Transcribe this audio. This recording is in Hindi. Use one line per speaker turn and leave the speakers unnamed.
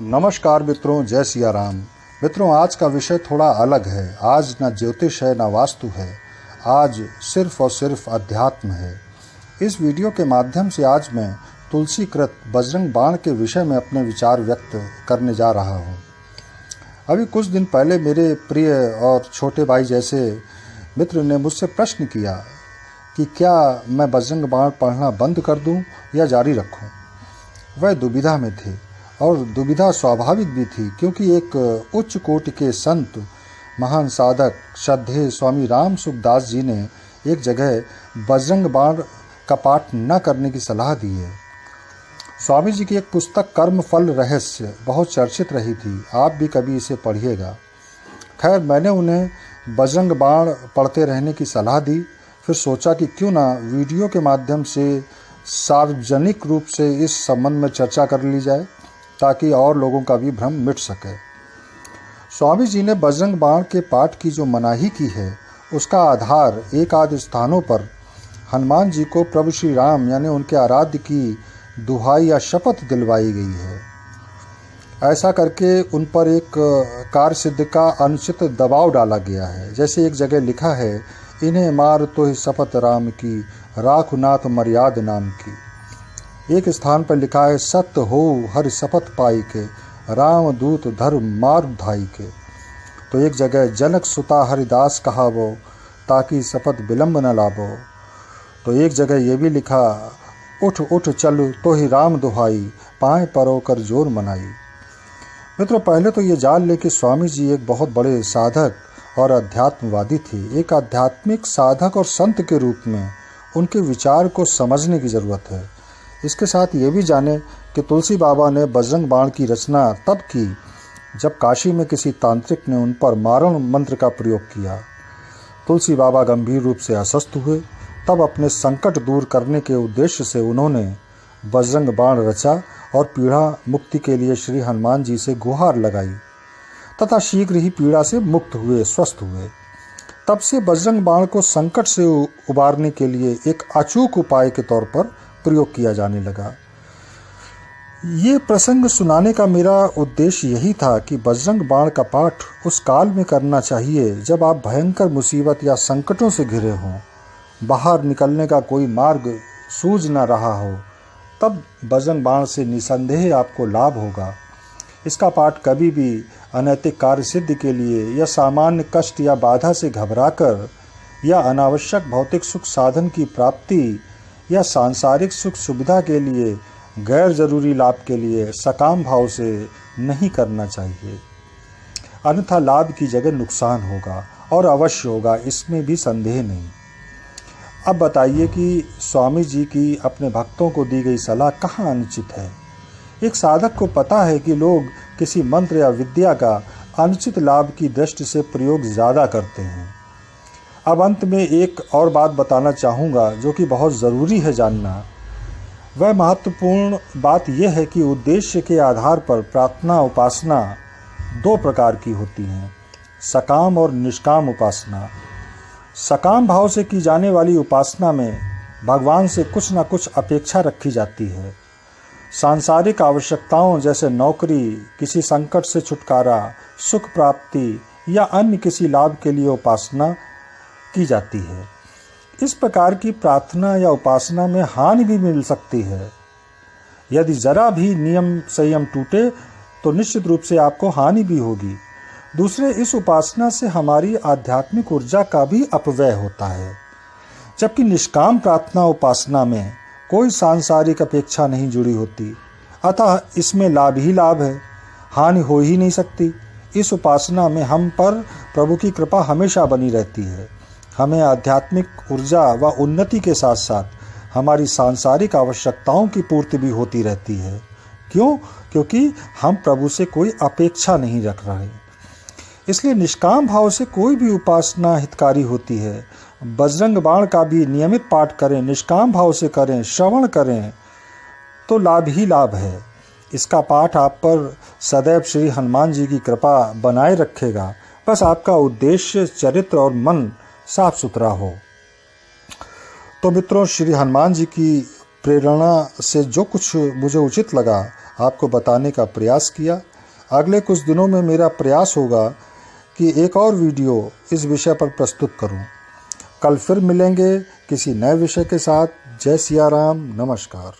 नमस्कार मित्रों, जय सिया राम। मित्रों, आज का विषय थोड़ा अलग है। आज ना ज्योतिष है ना वास्तु है, आज सिर्फ और सिर्फ अध्यात्म है। इस वीडियो के माध्यम से आज मैं तुलसीकृत बजरंग बाण के विषय में अपने विचार व्यक्त करने जा रहा हूँ। अभी कुछ दिन पहले मेरे प्रिय और छोटे भाई जैसे मित्र ने मुझसे प्रश्न किया कि क्या मैं बजरंग बाण पढ़ना बंद कर दूं या जारी रखूं। वह दुविधा में थे और दुविधा स्वाभाविक भी थी, क्योंकि एक उच्च कोटि के संत, महान साधक श्रद्धेय स्वामी राम सुखदास जी ने एक जगह बजरंग बाण का पाठ न करने की सलाह दी है। स्वामी जी की एक पुस्तक कर्म फल रहस्य बहुत चर्चित रही थी, आप भी कभी इसे पढ़िएगा। खैर, मैंने उन्हें बजरंग बाण पढ़ते रहने की सलाह दी। फिर सोचा कि क्यों ना वीडियो के माध्यम से सार्वजनिक रूप से इस संबंध में चर्चा कर ली जाए, ताकि और लोगों का भी भ्रम मिट सके। स्वामी जी ने बजरंग बाण के पाठ की जो मनाही की है, उसका आधार एक आध स्थानों पर हनुमान जी को प्रभु श्री राम यानी उनके आराध्य की दुहाई या शपथ दिलवाई गई है। ऐसा करके उन पर एक कार्य सिद्ध का अनुचित दबाव डाला गया है। जैसे एक जगह लिखा है, इन्हें मार तो ही शपथ राम की, राखु नाथ मर्याद नाम की। एक स्थान पर लिखा है, सत्य हो हरि शपथ पाई के, राम दूत धर्म मार धाई के। तो एक जगह जनक सुता हरिदास कहावो, ताकि शपथ विलंब न लाभो। तो एक जगह ये भी लिखा, उठ उठ चल तो ही राम दुहाई, पाए परो कर जोर मनाई। मित्रों, पहले तो ये जान ले कि स्वामी जी एक बहुत बड़े साधक और अध्यात्मवादी थे। एक आध्यात्मिक साधक और संत के रूप में उनके विचार को समझने की ज़रूरत है। इसके साथ ये भी जाने कि तुलसी बाबा ने बजरंग बाण की रचना तब की जब काशी में किसी तांत्रिक ने उन पर मारण मंत्र का प्रयोग किया। तुलसी बाबा गंभीर रूप से अस्वस्थ हुए। तब अपने संकट दूर करने के उद्देश्य से उन्होंने बजरंग बाण रचा और पीड़ा मुक्ति के लिए श्री हनुमान जी से गुहार लगाई तथा शीघ्र ही पीड़ा से मुक्त हुए, स्वस्थ हुए। तब से बजरंग बाण को संकट से उबारने के लिए एक अचूक उपाय के तौर पर प्रयोग किया जाने लगा। ये प्रसंग सुनाने का मेरा उद्देश्य यही था कि बजरंग बाण का पाठ उस काल में करना चाहिए जब आप भयंकर मुसीबत या संकटों से घिरे हों, बाहर निकलने का कोई मार्ग सूझ न रहा हो। तब बजरंग बाण से निसंदेह आपको लाभ होगा। इसका पाठ कभी भी अनैतिक कार्य सिद्धि के लिए या सामान्य कष्ट या बाधा से घबराकर या अनावश्यक भौतिक सुख साधन की प्राप्ति या सांसारिक सुख सुविधा के लिए, गैर जरूरी लाभ के लिए सकाम भाव से नहीं करना चाहिए। अन्यथा लाभ की जगह नुकसान होगा और अवश्य होगा, इसमें भी संदेह नहीं। अब बताइए कि स्वामी जी की अपने भक्तों को दी गई सलाह कहाँ अनुचित है। एक साधक को पता है कि लोग किसी मंत्र या विद्या का अनुचित लाभ की दृष्टि से प्रयोग ज़्यादा करते हैं। अब अंत में एक और बात बताना चाहूँगा जो कि बहुत ज़रूरी है जानना। वह महत्वपूर्ण बात यह है कि उद्देश्य के आधार पर प्रार्थना उपासना दो प्रकार की होती हैं, सकाम और निष्काम उपासना। सकाम भाव से की जाने वाली उपासना में भगवान से कुछ न कुछ अपेक्षा रखी जाती है। सांसारिक आवश्यकताओं जैसे नौकरी, किसी संकट से छुटकारा, सुख प्राप्ति या अन्य किसी लाभ के लिए उपासना की जाती है। इस प्रकार की प्रार्थना या उपासना में हानि भी मिल सकती है। यदि जरा भी नियम संयम टूटे तो निश्चित रूप से आपको हानि भी होगी। दूसरे, इस उपासना से हमारी आध्यात्मिक ऊर्जा का भी अपव्यय होता है। जबकि निष्काम प्रार्थना उपासना में कोई सांसारिक अपेक्षा नहीं जुड़ी होती, अतः इसमें लाभ ही लाभ है, हानि हो ही नहीं सकती। इस उपासना में हम पर प्रभु की कृपा हमेशा बनी रहती है। हमें आध्यात्मिक ऊर्जा व उन्नति के साथ साथ हमारी सांसारिक आवश्यकताओं की पूर्ति भी होती रहती है। क्यों? क्योंकि हम प्रभु से कोई अपेक्षा नहीं रख रहे। इसलिए निष्काम भाव से कोई भी उपासना हितकारी होती है। बजरंग बाण का भी नियमित पाठ करें, निष्काम भाव से करें, श्रवण करें तो लाभ ही लाभ है। इसका पाठ आप पर सदैव श्री हनुमान जी की कृपा बनाए रखेगा। बस आपका उद्देश्य, चरित्र और मन साफ सुथरा हो। तो मित्रों, श्री हनुमान जी की प्रेरणा से जो कुछ मुझे उचित लगा आपको बताने का प्रयास किया। अगले कुछ दिनों में मेरा प्रयास होगा कि एक और वीडियो इस विषय पर प्रस्तुत करूं। कल फिर मिलेंगे किसी नए विषय के साथ। जय सिया राम। नमस्कार।